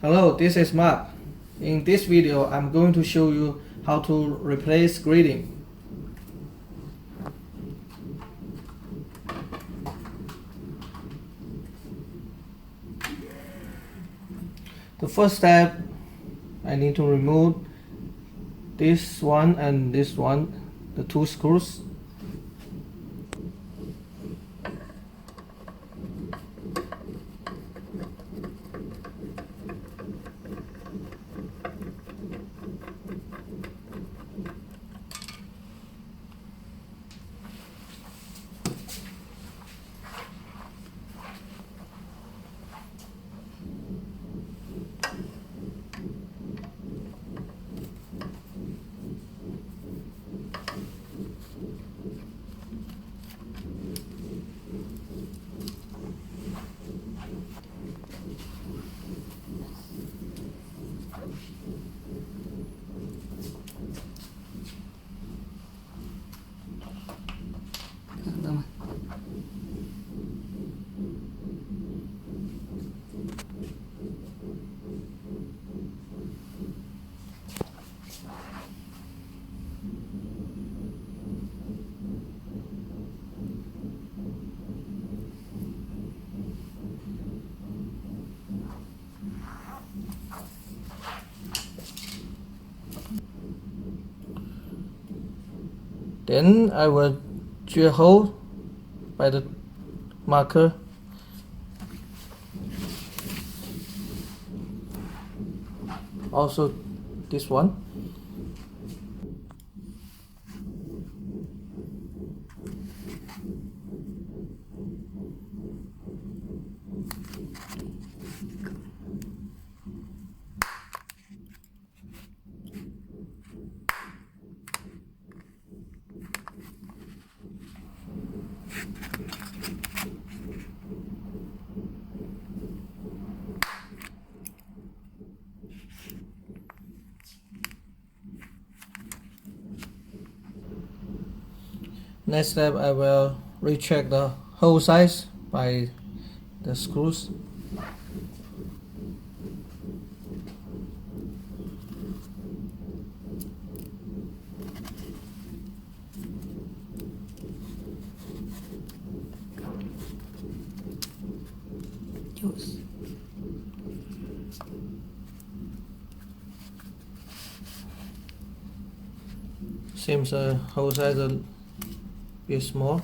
Hello, this is Mark. In this video, I'm going to show you how to replace grading. The first step, I need to remove this one and this one, the two screws. Then I will drill a hole by the marker. Also this one. Next step, I will recheck the hole size by the screws. Seems the hole size a bit small.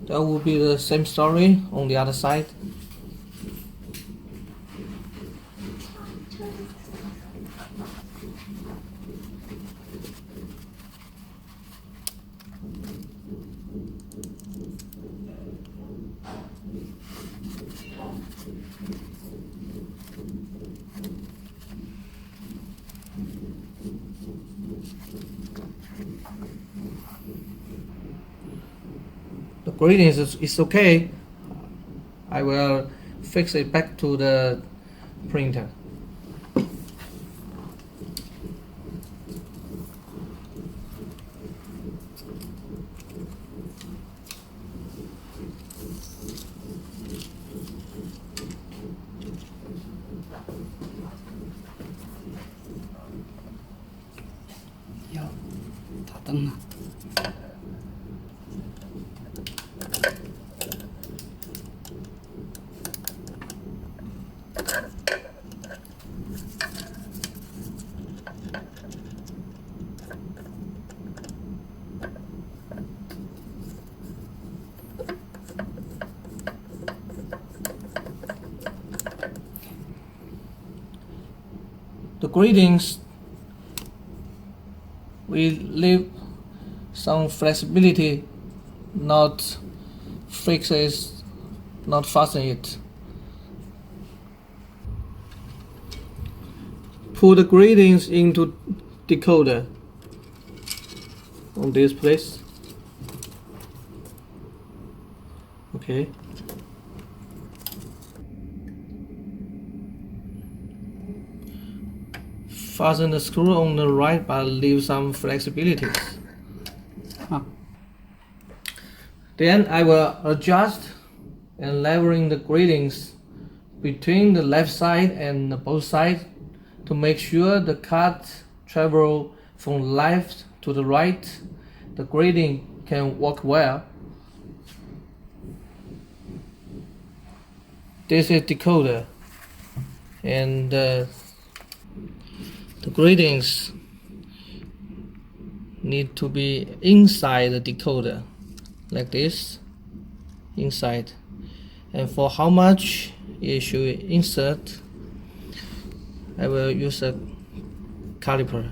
That will be the same story on the other side. The grading is okay. I will fix it back to the printer. 다 떴나? gratings we leave some flexibility, not fix it, not fasten it. Put the gratings into decoder on this place. Okay. Fasten the screw on the right but leave some flexibilities. Then I will adjust and levering the gratings between the left side and both sides to make sure the cut travel from left to the right. The grating can work well. This is decoder, and the gratings need to be inside the decoder, like this, inside. And for how much you should insert, I will use a caliper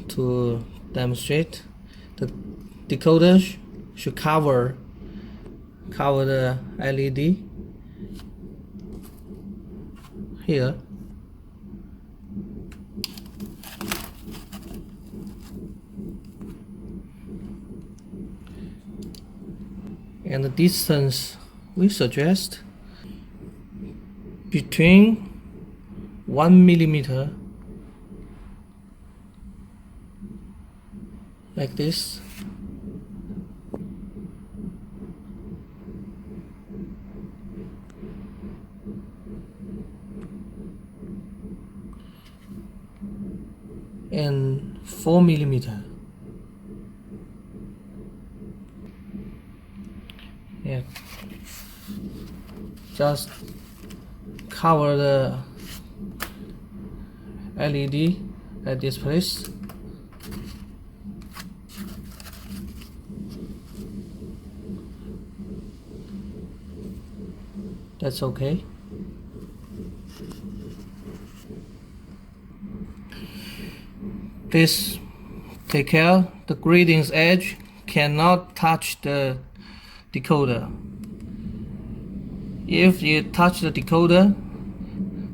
to demonstrate. The decoder should cover the LED here. And the distance we suggest between 1 millimeter, like this, and 4 millimeter. Yeah, just cover the LED at this place. That's okay. Please take care the gratings edge cannot touch the decoder. If you touch the decoder,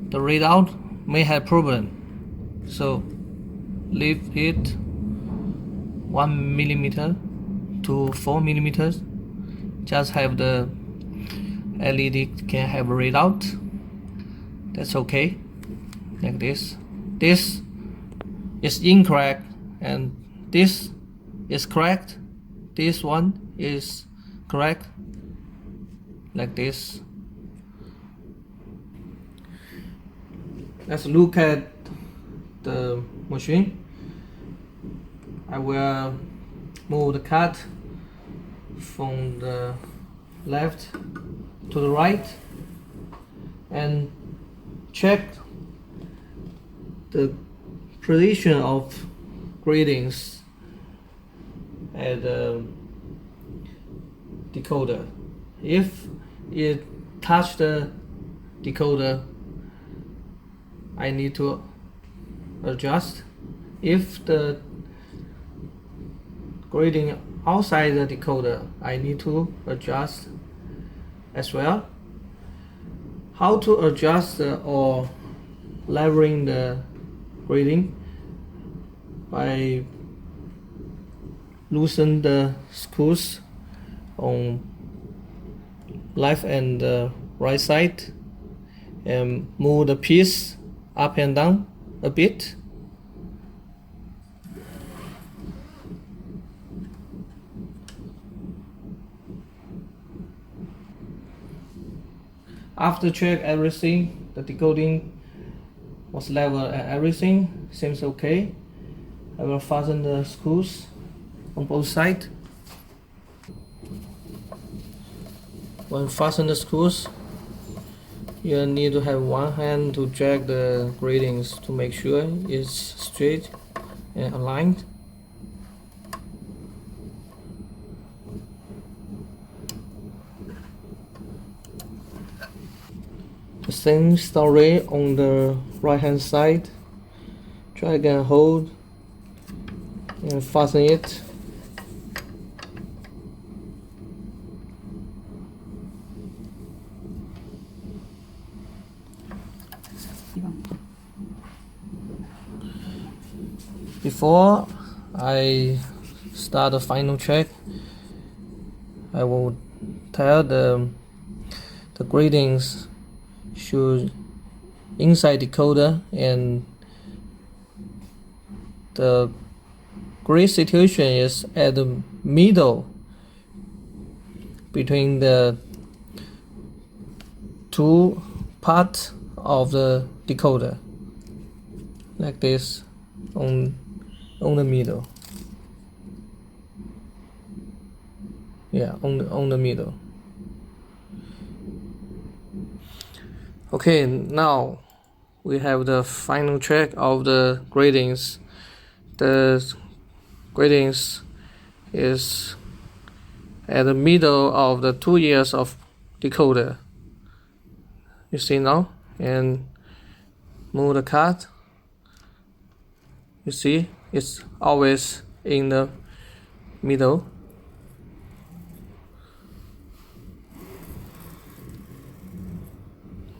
the readout may have problem. So leave it 1 millimeter to 4 millimeters. Just have the LED can have a readout. That's okay. Like this. This is incorrect and this is correct. This one is correct. Like this. Let's look at the machine. I will move the cut from the left to the right and check the position of gratings at the decoder. If it touch the decoder, I need to adjust. If the grating outside the decoder, I need to adjust as well. How to adjust or levering the grating? By loosen the screws on left and right side and move the piece up and down a bit. After check everything, the decoding was level and everything seems okay. I will fasten the screws on both sides. When fasten the screws, you need to have one hand to drag the gratings to make sure it's straight and aligned. The same story on the right hand side. try again, hold and fasten it. Before I start the final check, I will tell the gradings should inside decoder, and the grid situation is at the middle between the two parts of the decoder, like this, on the middle. Yeah, on the middle. Okay, now we have the final check of the gradings. The gradings is at the middle of the 2 years of decoder. You see now, and move the card. You see, it's always in the middle.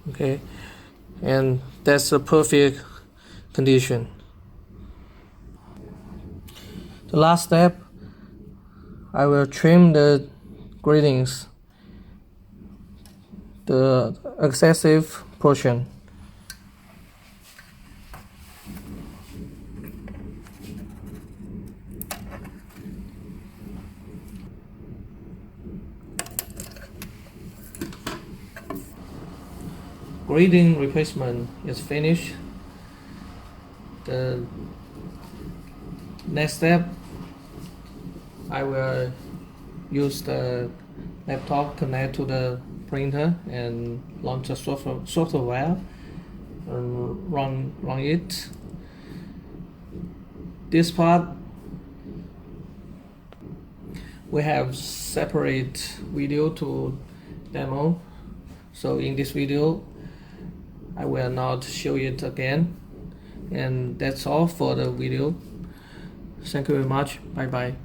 Okay, and that's a perfect condition. The last step, I will trim the gradings, the excessive portion. Grading replacement is finished. The next step, I will use the laptop, connect to the printer and launch the software and run it. This part we have separate video to demo, so in this video I will not show it again, and that's all for the video. Thank you very much. Bye bye.